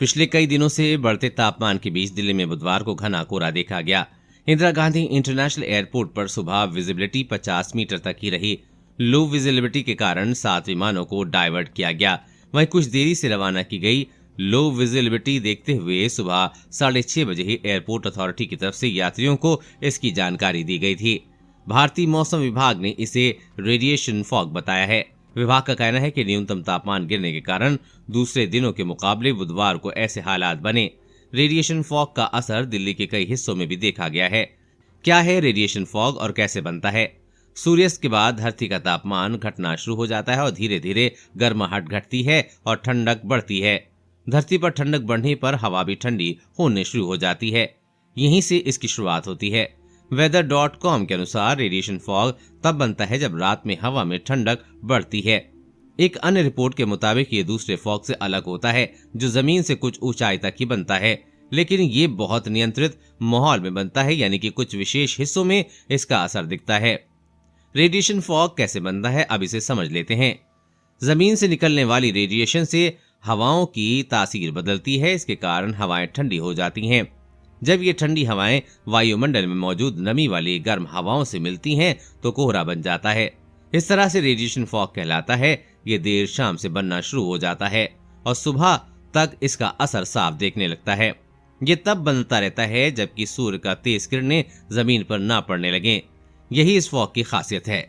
पिछले कई दिनों से बढ़ते तापमान के बीच दिल्ली में बुधवार को घना कोहरा देखा गया। इंदिरा गांधी इंटरनेशनल एयरपोर्ट पर सुबह विजिबिलिटी 50 मीटर तक ही रही। लो विजिबिलिटी के कारण 7 विमानों को डाइवर्ट किया गया। वहीं कुछ देरी से रवाना की गई लो विजिबिलिटी देखते हुए सुबह 6:30 बजे ही एयरपोर्ट अथॉरिटी की तरफ से यात्रियों को इसकी जानकारी दी गई थी। भारतीय मौसम विभाग ने इसे रेडिएशन फॉग बताया है। विभाग का कहना है कि न्यूनतम तापमान गिरने के कारण दूसरे दिनों के मुकाबले बुधवार को ऐसे हालात बने। रेडिएशन फॉग का असर दिल्ली के कई हिस्सों में भी देखा गया है। क्या है रेडिएशन फॉग और कैसे बनता है? सूर्यास्त के बाद धरती का तापमान घटना शुरू हो जाता है और धीरे धीरे गर्माहट घटती है और ठंडक बढ़ती है। धरती पर ठंडक बढ़ने पर हवा भी ठंडी होने शुरू हो जाती है। यहीं से इसकी शुरुआत होती है। weather.com के अनुसार रेडिएशन फॉग तब बनता है जब रात में हवा में ठंडक बढ़ती है। एक अन्य रिपोर्ट के मुताबिक ये दूसरे फॉग से अलग होता है जो जमीन से कुछ ऊंचाई तक ही बनता है, लेकिन ये बहुत नियंत्रित माहौल में बनता है, यानी कि कुछ विशेष हिस्सों में इसका असर दिखता है। रेडिएशन फॉग कैसे बनता है, अब इसे समझ लेते हैं। जमीन से निकलने वाली रेडिएशन से हवाओं की तासीर बदलती है। इसके कारण हवाएं ठंडी हो जाती हैं। जब ये ठंडी हवाएं वायुमंडल में मौजूद नमी वाली गर्म हवाओं से मिलती हैं तो कोहरा बन जाता है। इस तरह से रेडिएशन फॉग कहलाता है। ये देर शाम से बनना शुरू हो जाता है और सुबह तक इसका असर साफ देखने लगता है। ये तब बनता रहता है जबकि सूर्य का तेज किरणें जमीन पर ना पड़ने लगे। यही इस फॉग की खासियत है।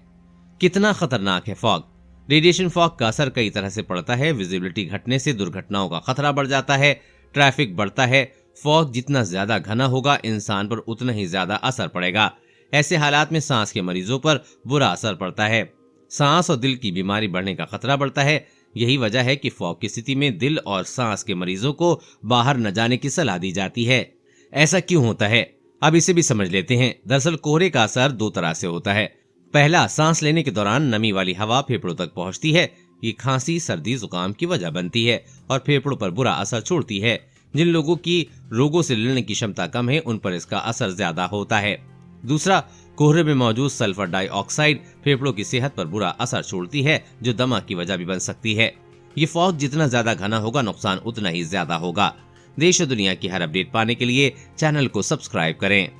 कितना खतरनाक है फॉग? रेडिएशन फॉग का असर कई तरह से पड़ता है। विजिबिलिटी घटने से दुर्घटनाओं का खतरा बढ़ जाता है, ट्रैफिक बढ़ता है। फॉग जितना ज्यादा घना होगा इंसान पर उतना ही ज्यादा असर पड़ेगा। ऐसे हालात में सांस के मरीजों पर बुरा असर पड़ता है। सांस और दिल की बीमारी बढ़ने का खतरा बढ़ता है। यही वजह है कि फॉग की स्थिति में दिल और सांस के मरीजों को बाहर न जाने की सलाह दी जाती है। ऐसा क्यों होता है, अब इसे भी समझ लेते हैं। दरअसल कोहरे का असर दो तरह से होता है। पहला, सांस लेने के दौरान नमी वाली हवा फेफड़ों तक पहुंचती है। ये खांसी, सर्दी, जुकाम की वजह बनती है और फेफड़ों पर बुरा असर छोड़ती है। जिन लोगों की रोगों से लड़ने की क्षमता कम है उन पर इसका असर ज्यादा होता है। दूसरा, कोहरे में मौजूद सल्फर डाइऑक्साइड फेफड़ों की सेहत पर बुरा असर छोड़ती है, जो दमा की वजह भी बन सकती है। ये फॉग जितना ज्यादा घना होगा नुकसान उतना ही ज्यादा होगा। देश और दुनिया की हर अपडेट पाने के लिए चैनल को सब्सक्राइब करें।